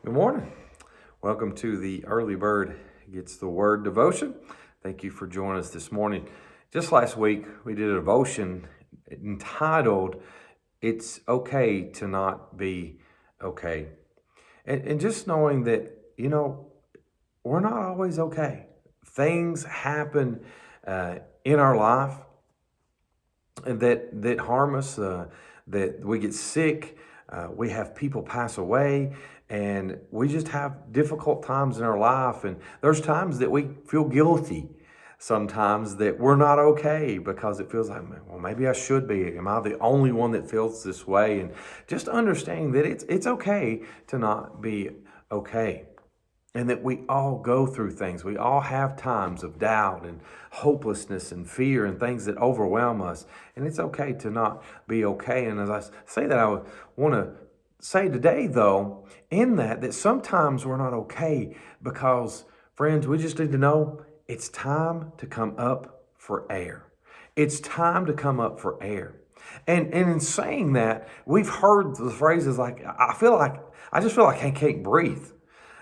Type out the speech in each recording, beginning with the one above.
Good morning. Welcome to the Early Bird Gets the Word devotion. Thank you for joining us this morning. Just last week, we did a devotion entitled, It's Okay to Not Be Okay. And just knowing that, we're not always okay. Things happen in our life that harm us, that we get sick, we have people pass away, and we just have difficult times in our life. And there's times that we feel guilty, sometimes that we're not okay because it feels like, well, maybe I should be. Am I the only one that feels this way? And just understanding that it's okay to not be okay. And that we all go through things. We all have times of doubt and hopelessness and fear and things that overwhelm us. And it's okay to not be okay. And as I say that, I want to say today, though, in that sometimes we're not okay because, friends, we just need to know it's time to come up for air. It's time to come up for air. And in saying that, we've heard the phrases like, I just feel like I can't breathe.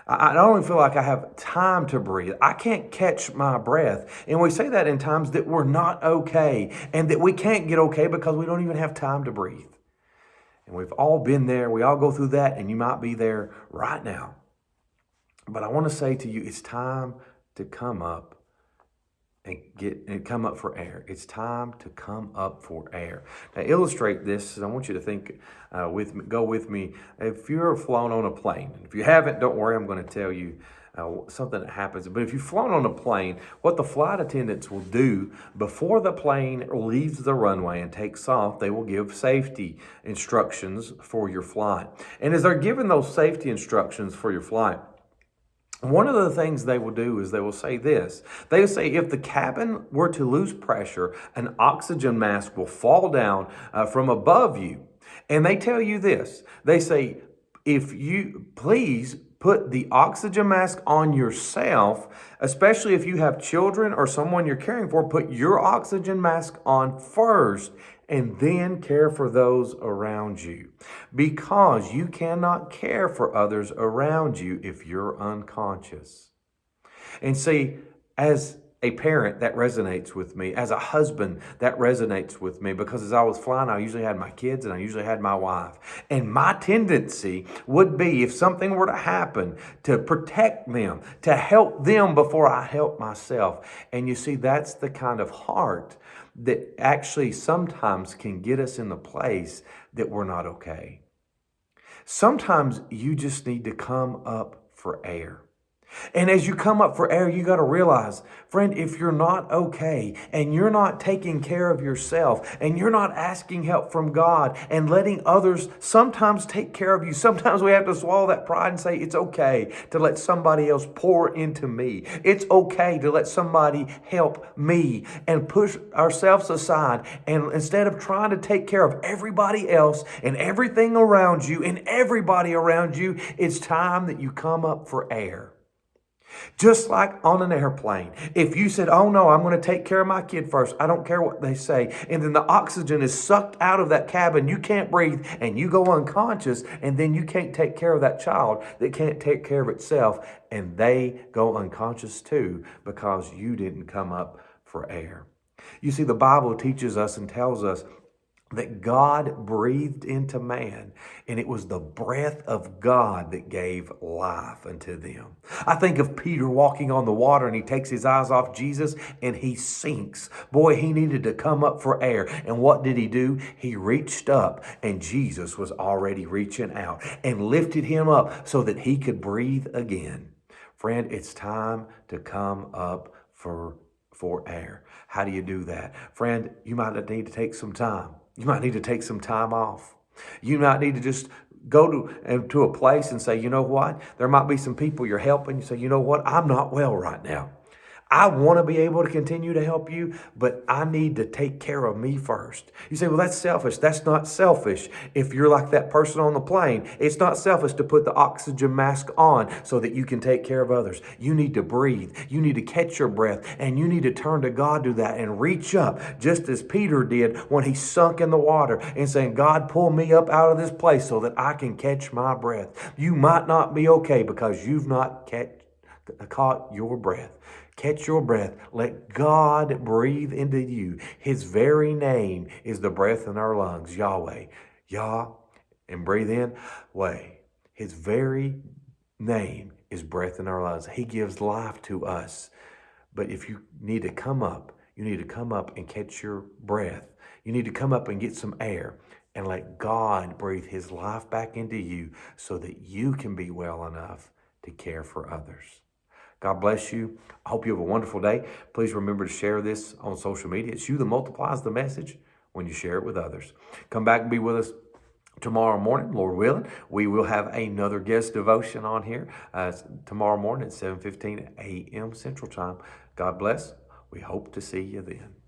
I don't even feel like I have time to breathe. I can't catch my breath. And we say that in times that we're not okay and that we can't get okay because we don't even have time to breathe. And we've all been there. We all go through that, and you might be there right now. But I want to say to you, it's time to come up and come up for air. It's time to come up for air. Now, illustrate this. I want you to think go with me. If you're flown on a plane, if you haven't, don't worry. I'm going to tell you something that happens. But if you've flown on a plane, what the flight attendants will do before the plane leaves the runway and takes off, they will give safety instructions for your flight. And as they're giving those safety instructions for your flight, one of the things they will do is they will say this. They will say if the cabin were to lose pressure, an oxygen mask will fall down from above you. And they tell you this. They say, if you please put the oxygen mask on yourself, especially if you have children or someone you're caring for, put your oxygen mask on first and then care for those around you, because you cannot care for others around you if you're unconscious. And see, as a parent, that resonates with me. As a husband, that resonates with me, because as I was flying, I usually had my kids and I usually had my wife. And my tendency would be, if something were to happen, to protect them, to help them before I help myself. And you see, that's the kind of heart that actually sometimes can get us in the place that we're not okay. Sometimes you just need to come up for air. And as you come up for air, you got to realize, friend, if you're not okay and you're not taking care of yourself and you're not asking help from God and letting others sometimes take care of you, sometimes we have to swallow that pride and say, it's okay to let somebody else pour into me. It's okay to let somebody help me, and push ourselves aside. And instead of trying to take care of everybody else and everything around you and everybody around you, it's time that you come up for air. Just like on an airplane, if you said, oh no, I'm going to take care of my kid first, I don't care what they say, and then the oxygen is sucked out of that cabin, you can't breathe, and you go unconscious, and then you can't take care of that child that can't take care of itself, and they go unconscious too because you didn't come up for air. You see, the Bible teaches us and tells us that God breathed into man, and it was the breath of God that gave life unto them. I think of Peter walking on the water, and he takes his eyes off Jesus and he sinks. Boy, he needed to come up for air. And what did he do? He reached up, and Jesus was already reaching out and lifted him up so that he could breathe again. Friend, it's time to come up for air. How do you do that? Friend, you might need to take some time. You might need to take some time off. You might need to just go to a place and say, you know what? There might be some people you're helping. You say, you know what? I'm not well right now. I want to be able to continue to help you, but I need to take care of me first. You say, well, that's selfish. That's not selfish. If you're like that person on the plane, it's not selfish to put the oxygen mask on so that you can take care of others. You need to breathe. You need to catch your breath, and you need to turn to God to that and reach up, just as Peter did when he sunk in the water and saying, God, pull me up out of this place so that I can catch my breath. You might not be okay because you've not caught your breath. Catch your breath. Let God breathe into you. His very name is the breath in our lungs, Yahweh. Yah, and breathe in, way. His very name is breath in our lungs. He gives life to us. But if you need to come up, you need to come up and catch your breath. You need to come up and get some air and let God breathe His life back into you so that you can be well enough to care for others. God bless you. I hope you have a wonderful day. Please remember to share this on social media. It's you that multiplies the message when you share it with others. Come back and be with us tomorrow morning, Lord willing. We will have another guest devotion on here tomorrow morning at 7:15 a.m. Central Time. God bless. We hope to see you then.